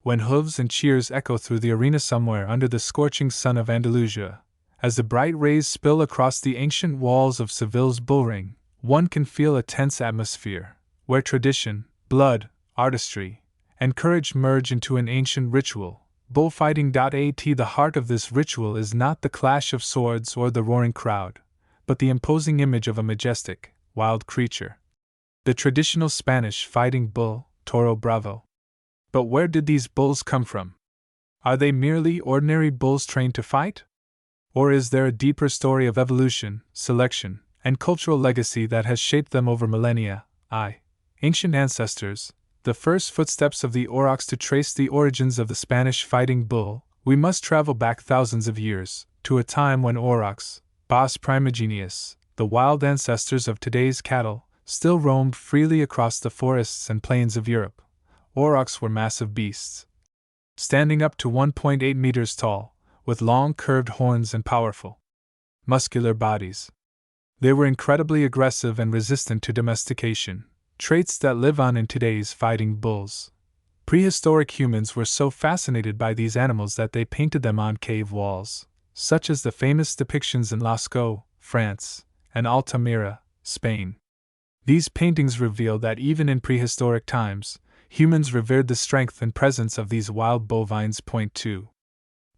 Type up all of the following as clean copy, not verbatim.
when hooves and cheers echo through the arena somewhere under the scorching sun of Andalusia, as the bright rays spill across the ancient walls of Seville's bullring, one can feel a tense atmosphere, where tradition, blood, artistry, and courage merge into an ancient ritual. Bullfighting.at The heart of this ritual is not the clash of swords or the roaring crowd, but the imposing image of a majestic, wild creature. The traditional Spanish fighting bull, Toro Bravo. But where did these bulls come from? Are they merely ordinary bulls trained to fight? Or is there a deeper story of evolution, selection, and cultural legacy that has shaped them over millennia? Ancient ancestors, the first footsteps of the aurochs. To trace the origins of the Spanish fighting bull, we must travel back thousands of years, to a time when aurochs, Bos primigenius, the wild ancestors of today's cattle, still roamed freely across the forests and plains of Europe. Aurochs were massive beasts, standing up to 1.8 meters tall, with long curved horns and powerful, muscular bodies. They were incredibly aggressive and resistant to domestication, traits that live on in today's fighting bulls. Prehistoric humans were so fascinated by these animals that they painted them on cave walls, such as the famous depictions in Lascaux, France, and Altamira, Spain. These paintings reveal that even in prehistoric times, humans revered the strength and presence of these wild bovines. Point 2.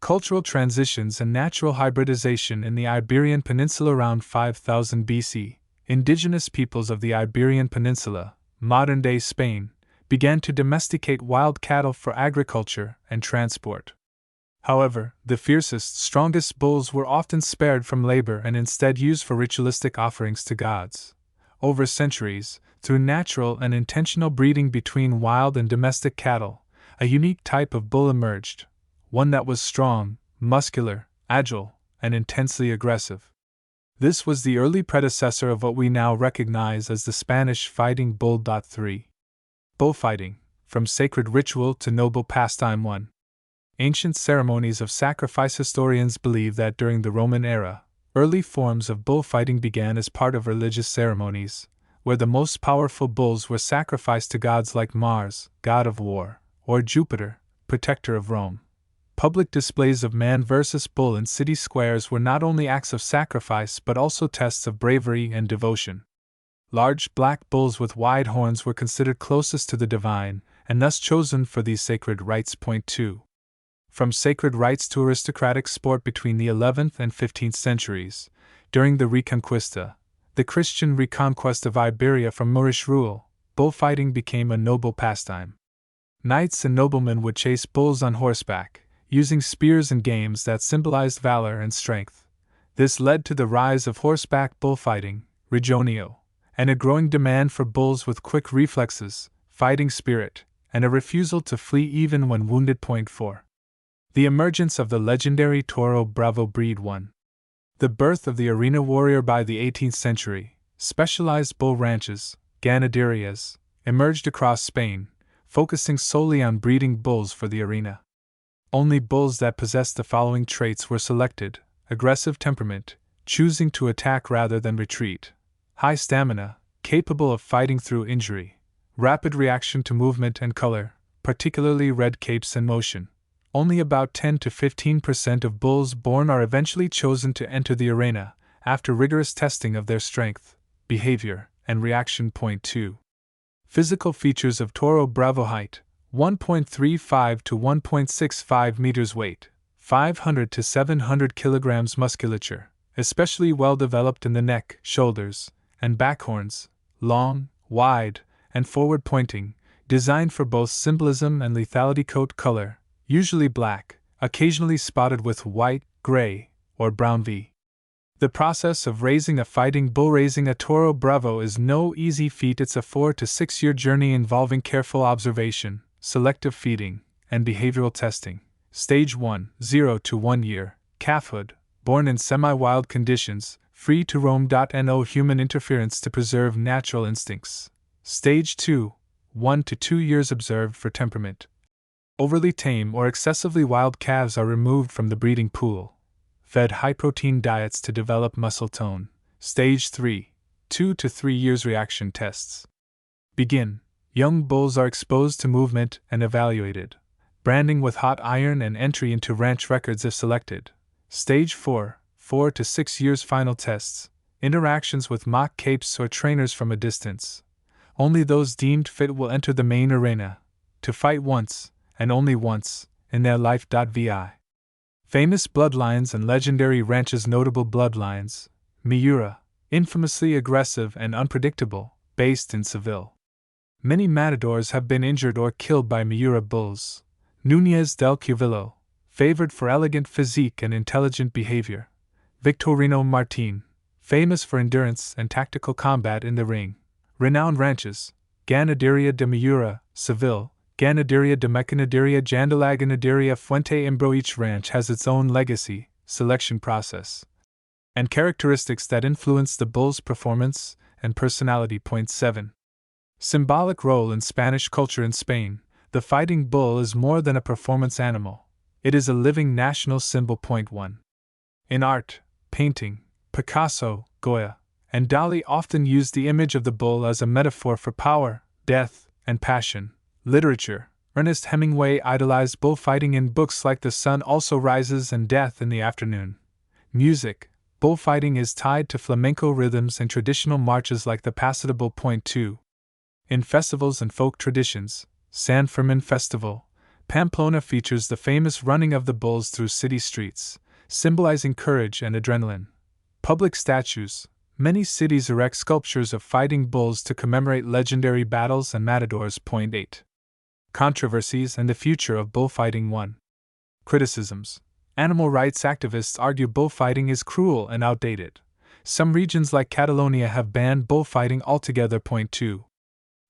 Cultural transitions and natural hybridization in the Iberian Peninsula. Around 5000 BC, indigenous peoples of the Iberian Peninsula, modern-day Spain, began to domesticate wild cattle for agriculture and transport. However, the fiercest, strongest bulls were often spared from labor and instead used for ritualistic offerings to gods. Over centuries, through natural and intentional breeding between wild and domestic cattle, a unique type of bull emerged, one that was strong, muscular, agile, and intensely aggressive. This was the early predecessor of what we now recognize as the Spanish fighting bull. 3. Bullfighting, from sacred ritual to noble pastime. 1. Ancient ceremonies of sacrifice. Historians believe that during the Roman era, early forms of bullfighting began as part of religious ceremonies, where the most powerful bulls were sacrificed to gods like Mars, god of war, or Jupiter, protector of Rome. Public displays of man versus bull in city squares were not only acts of sacrifice but also tests of bravery and devotion. Large black bulls with wide horns were considered closest to the divine, and thus chosen for these sacred rites. Point 2. From sacred rites to aristocratic sport. Between the 11th and 15th centuries, during the Reconquista, the Christian reconquest of Iberia from Moorish rule, bullfighting became a noble pastime. Knights and noblemen would chase bulls on horseback, using spears and games that symbolized valor and strength. This led to the rise of horseback bullfighting, regionio, and a growing demand for bulls with quick reflexes, fighting spirit, and a refusal to flee even when wounded. Point 4. The emergence of the legendary Toro Bravo breed. 1. The birth of the arena warrior. By the 18th century, specialized bull ranches, ganaderias, emerged across Spain, focusing solely on breeding bulls for the arena. Only bulls that possessed the following traits were selected: aggressive temperament, choosing to attack rather than retreat; high stamina, capable of fighting through injury; rapid reaction to movement and color, particularly red capes and motion. Only about 10 to 15% of bulls born are eventually chosen to enter the arena, after rigorous testing of their strength, behavior, and reaction. Point 2. Physical features of Toro Bravo: height, 1.35 to 1.65 meters; weight, 500 to 700 kilograms; musculature, especially well developed in the neck, shoulders, and back; horns, long, wide, and forward pointing, designed for both symbolism and lethality; coat color, usually black, occasionally spotted with white, gray, or brown V. The process of raising a fighting bull. Raising a Toro Bravo is no easy feat. It's a 4 to 6 year journey involving careful observation, selective feeding, and behavioral testing. Stage 1, 0 to 1 year, calfhood, born in semi-wild conditions, free to roam. No human interference to preserve natural instincts. Stage 2, 1 to 2 years, observed for temperament. Overly tame or excessively wild calves are removed from the breeding pool, fed high-protein diets to develop muscle tone. Stage 3, 2 to 3 years, reaction tests. Begin. Young bulls are exposed to movement and evaluated. branding with hot iron and entry into ranch records if selected. Stage 4, 4 to 6 years final tests, interactions with mock capes or trainers from a distance. Only those deemed fit will enter the main arena, to fight once, and only once, in their life. Vi. Famous bloodlines and legendary ranches. Notable bloodlines: Miura, infamously aggressive and unpredictable, based in Seville. Many matadors have been injured or killed by Miura bulls. Núñez del Cuvillo, favored for elegant physique and intelligent behavior. Victorino Martín, famous for endurance and tactical combat in the ring. Renowned ranches: Ganadería de Miura, Seville; Ganadería de Mecanadería Jandala, Ganadería Fuente Imbro. Each ranch has its own legacy, selection process, and characteristics that influence the bull's performance and personality. Point 7. Symbolic role in Spanish culture. In Spain, the fighting bull is more than a performance animal. It is a living national symbol. Point 1. In art, painting, Picasso, Goya, and Dali often use the image of the bull as a metaphor for power, death, and passion. Literature: Ernest Hemingway idolized bullfighting in books like The Sun Also Rises and Death in the Afternoon. Music: bullfighting is tied to flamenco rhythms and traditional marches like the Pasatable. Point 2. In festivals and folk traditions, San Fermin Festival, Pamplona features the famous running of the bulls through city streets, symbolizing courage and adrenaline. Public statues: many cities erect sculptures of fighting bulls to commemorate legendary battles and matadors. Point 8. Controversies and the future of bullfighting. 1. Criticisms: animal rights activists argue bullfighting is cruel and outdated. Some regions like Catalonia have banned bullfighting altogether. Point 2.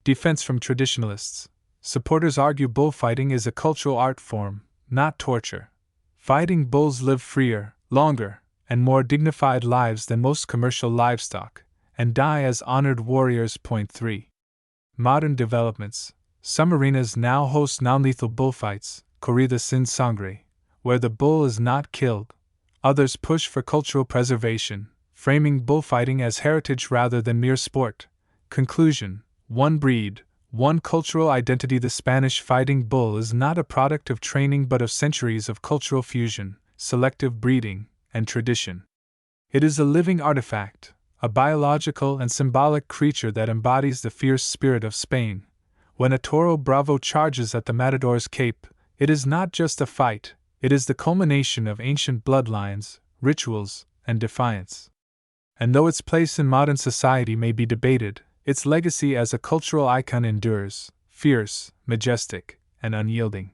Defense from traditionalists: supporters argue bullfighting is a cultural art form, not torture. Fighting bulls live freer, longer, and more dignified lives than most commercial livestock, and die as honored warriors. Point 3. Modern developments: some arenas now host non-lethal bullfights, corrida sin sangre, where the bull is not killed. Others push for cultural preservation, framing bullfighting as heritage rather than mere sport. Conclusion: one breed, one cultural identity. The Spanish fighting bull is not a product of training but of centuries of cultural fusion, selective breeding, and tradition. It is a living artifact, a biological and symbolic creature that embodies the fierce spirit of Spain. When a Toro Bravo charges at the Matador's Cape, it is not just a fight, it is the culmination of ancient bloodlines, rituals, and defiance. And though its place in modern society may be debated, its legacy as a cultural icon endures, fierce, majestic, and unyielding.